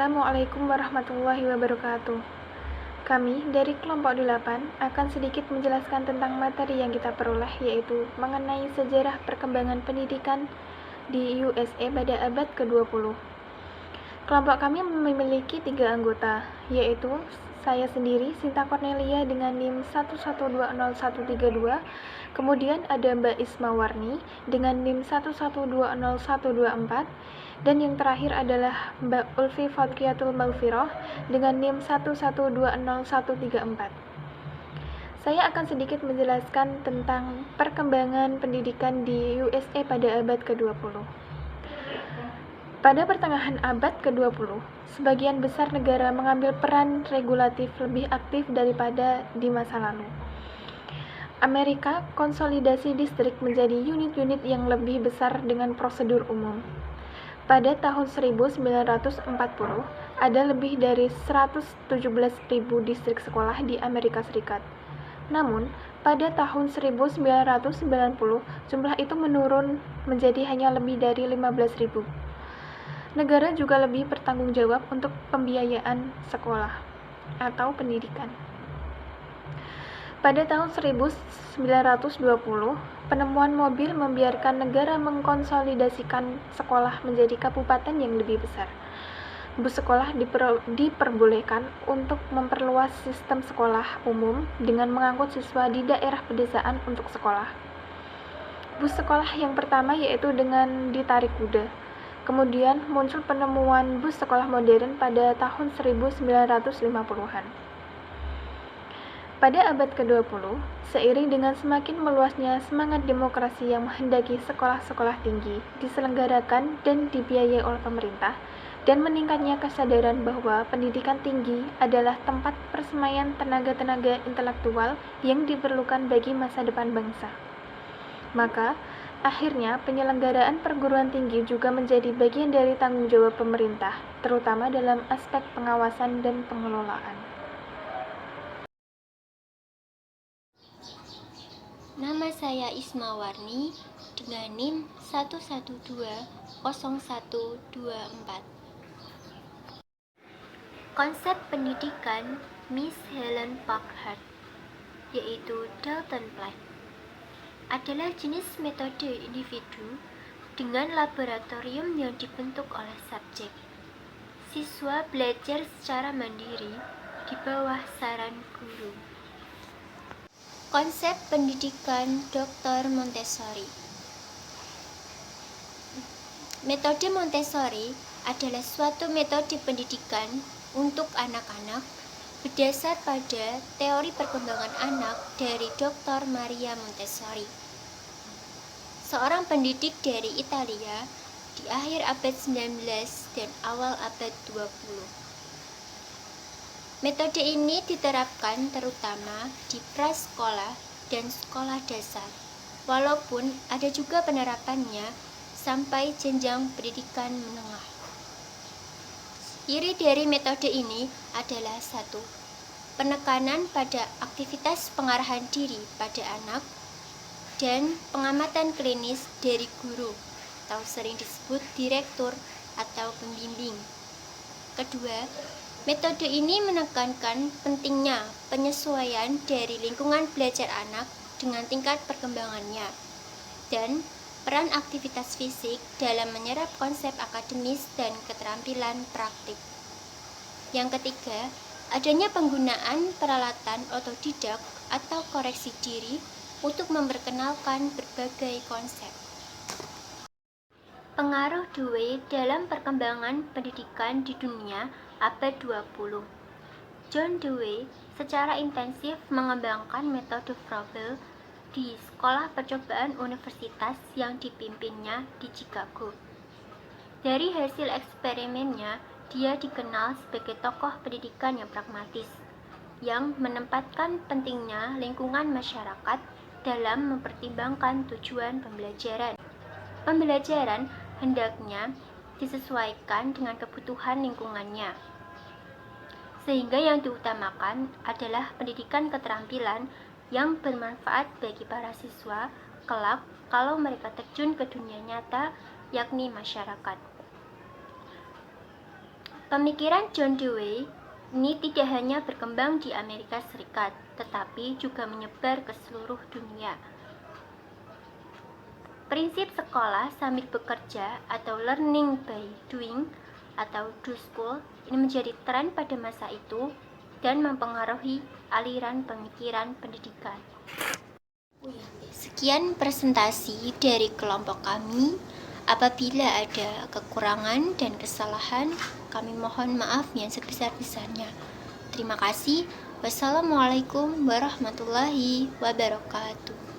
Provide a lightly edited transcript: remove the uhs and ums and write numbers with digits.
Assalamualaikum warahmatullahi wabarakatuh. Kami dari kelompok 8 akan sedikit menjelaskan tentang materi yang kita peroleh, yaitu mengenai sejarah perkembangan pendidikan di USA pada abad ke-20. Kelompok kami memiliki 3 anggota, yaitu saya sendiri, Sinta Cornelia dengan NIM 1120132, kemudian ada Mbak Isma Warni dengan NIM 1120124, dan yang terakhir adalah Mbak Ulfi Fadriyatul Maghfirah dengan NIM 1120134. Saya akan sedikit menjelaskan tentang perkembangan pendidikan di USA pada abad ke-20. Pada pertengahan abad ke-20, sebagian besar negara mengambil peran regulatif lebih aktif daripada di masa lalu. Amerika konsolidasi distrik menjadi unit-unit yang lebih besar dengan prosedur umum. Pada tahun 1940, ada lebih dari 117.000 distrik sekolah di Amerika Serikat. Namun, pada tahun 1990, jumlah itu menurun menjadi hanya lebih dari 15.000. Negara juga lebih bertanggung jawab untuk pembiayaan sekolah atau pendidikan. Pada tahun 1920, penemuan mobil membiarkan negara mengkonsolidasikan sekolah menjadi kabupaten yang lebih besar. Bus sekolah diperbolehkan untuk memperluas sistem sekolah umum dengan mengangkut siswa di daerah pedesaan untuk sekolah. Bus sekolah yang pertama yaitu dengan ditarik kuda. Kemudian muncul penemuan bus sekolah modern pada tahun 1950-an. Pada abad ke-20, seiring dengan semakin meluasnya semangat demokrasi yang menghendaki sekolah-sekolah tinggi diselenggarakan dan dibiayai oleh pemerintah, dan meningkatnya kesadaran bahwa pendidikan tinggi adalah tempat persemaian tenaga-tenaga intelektual yang diperlukan bagi masa depan bangsa. Maka, akhirnya penyelenggaraan perguruan tinggi juga menjadi bagian dari tanggung jawab pemerintah, terutama dalam aspek pengawasan dan pengelolaan. Nama saya Isma Warni dengan NIM 1120124. Konsep pendidikan Miss Helen Packard, yaitu Dalton Plan, adalah jenis metode individu dengan laboratorium yang dibentuk oleh subjek. Siswa belajar secara mandiri di bawah saran guru. Konsep pendidikan Dr. Montessori. Metode Montessori adalah suatu metode pendidikan untuk anak-anak berdasar pada teori perkembangan anak dari Dr. Maria Montessori, seorang pendidik dari Italia di akhir abad 19 dan awal abad 20. Metode ini diterapkan terutama di prasekolah dan sekolah dasar, walaupun ada juga penerapannya sampai jenjang pendidikan menengah. Ciri dari metode ini adalah 1. Penekanan pada aktivitas pengarahan diri pada anak dan pengamatan klinis dari guru atau sering disebut direktur atau pembimbing. Kedua, metode ini menekankan pentingnya penyesuaian dari lingkungan belajar anak dengan tingkat perkembangannya dan peran aktivitas fisik dalam menyerap konsep akademis dan keterampilan praktik. Yang ketiga, adanya penggunaan peralatan otodidak atau koreksi diri untuk memperkenalkan berbagai konsep. Pengaruh Dewey dalam perkembangan pendidikan di dunia abad 20. John Dewey secara intensif mengembangkan metode Froebel di sekolah percobaan universitas yang dipimpinnya di Chicago. Dari hasil eksperimennya, dia dikenal sebagai tokoh pendidikan yang pragmatis, yang menempatkan pentingnya lingkungan masyarakat dalam mempertimbangkan tujuan pembelajaran. Pembelajaran hendaknya disesuaikan dengan kebutuhan lingkungannya, sehingga yang diutamakan adalah pendidikan keterampilan yang bermanfaat bagi para siswa kelak kalau mereka terjun ke dunia nyata, yakni masyarakat. Pemikiran John Dewey ini tidak hanya berkembang di Amerika Serikat, tetapi juga menyebar ke seluruh dunia. Prinsip sekolah sambil bekerja atau learning by doing atau do school ini menjadi tren pada masa itu dan mempengaruhi aliran pemikiran pendidikan. Sekian presentasi dari kelompok kami. Apabila ada kekurangan dan kesalahan, kami mohon maaf yang sebesar-besarnya. Terima kasih. Wassalamualaikum warahmatullahi wabarakatuh.